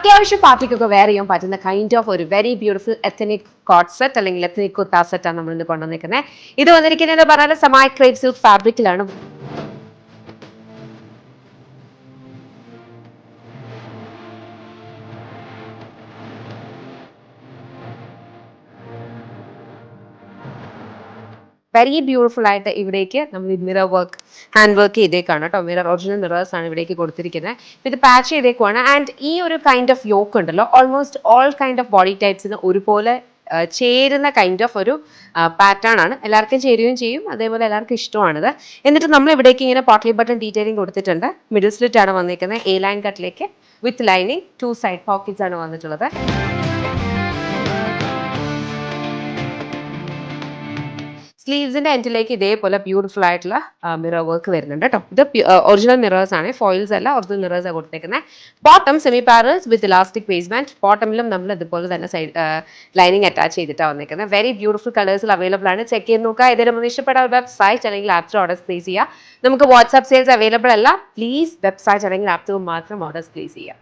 അത്യാവശ്യം പാർട്ടിക്കൊക്കെ വെയർ ചെയ്യാൻ പറ്റുന്ന കൈൻഡ് ഓഫ് ഒരു very beautiful ethnic coat set അല്ലെങ്കിൽ എത്തനിക് കുർത്ത സെറ്റാണ് നമ്മൾ ഇന്ന് കൊണ്ടുവന്നിരിക്കുന്നത്. ഇത് വന്നിരിക്കുന്നത് പറഞ്ഞാൽ സമായി ക്രേപ്പ് സിൽക്ക് ഫാബ്രിക്കിലാണ്. വെരി ബ്യൂട്ടിഫുൾ ആയിട്ട് ഇവിടേക്ക് നമ്മൾ മിറർ വർക്ക് ഹാൻഡ് വർക്ക് ചെയ്തേക്കാണ് കേട്ടോ. മിറർ ഒറിജിനൽ മിറേഴ്സ് ആണ് ഇവിടേക്ക് കൊടുത്തിരിക്കുന്നത്. ഇത് പാച്ച് ചെയ്തേക്കുവാണ്. ആൻഡ് ഈ ഒരു കൈൻഡ് ഓഫ് യോക്ക് ഉണ്ടല്ലോ, almost all kind of body ടൈപ്സിന് ഒരുപോലെ ചേരുന്ന കൈൻഡ് ഓഫ് ഒരു പാറ്റേൺ ആണ്. എല്ലാവർക്കും ചേരുകയും ചെയ്യും, അതേപോലെ എല്ലാവർക്കും ഇഷ്ടമാണിത്. എന്നിട്ട് നമ്മൾ ഇവിടേക്ക് ഇങ്ങനെ പോട്ട്ലി ബട്ടൺ ഡീറ്റെയിലിംഗ് കൊടുത്തിട്ടുണ്ട്. മിഡിൽ സ്ലിറ്റ് ആണ് വന്നിരിക്കുന്നത്, എ ലൈൻ കട്ടിലേക്ക് വിത്ത് ലൈനിങ്, 2 സൈഡ് പോക്കറ്റ്സ് ആണ് വന്നിട്ടുള്ളത്. സ്ലീവ്സിന്റെ എൻഡിലേക്ക് ഇതേപോലെ ബ്യൂട്ടിഫുൾ ആയിട്ടുള്ള മിറർ വർക്ക് വരുന്നുണ്ട് കേട്ടോ. ഇത് ഒറിജിനൽ മിറേഴ്സ് ആണ്, ഫോയിൽസ് അല്ല, ഒറിജിനൽ മിറേഴ്സ് ആണ് കൊടുത്തേക്കുന്നത്. ബോട്ടം സെമി പാരൽസ് വിത്ത് ഇലാസ്റ്റിക് വേസ്റ്റ്ബാൻഡ്. ബോട്ടമിലും നമ്മൾ ഇതുപോലെ തന്നെ സൈഡ് ലൈനിങ് അറ്റാച്ച് ചെയ്തിട്ടാണ് വന്നിരിക്കുന്നത്. വെരി ബ്യൂട്ടിഫുൾ കളേഴ്സിൽ അവൈലബിൾ ആണ്. ചെക്ക് ചെയ്ത് നോക്കുക. ഏതെങ്കിലും ഇഷ്ടപ്പെടാൻ വെബ്സൈറ്റ് അല്ലെങ്കിൽ ആപ്പ് ഓർഡർ പ്ലേസ് ചെയ്യുക. നമുക്ക് വാട്സ്ആപ്പ് സെയിൽസ് അവൈലബിൾ അല്ല. പ്ലീസ് വെബ്സൈറ്റ് അല്ലെങ്കിൽ ആപ്പ് മാത്രം ഓർഡർ പ്ലേസ് ചെയ്യുക.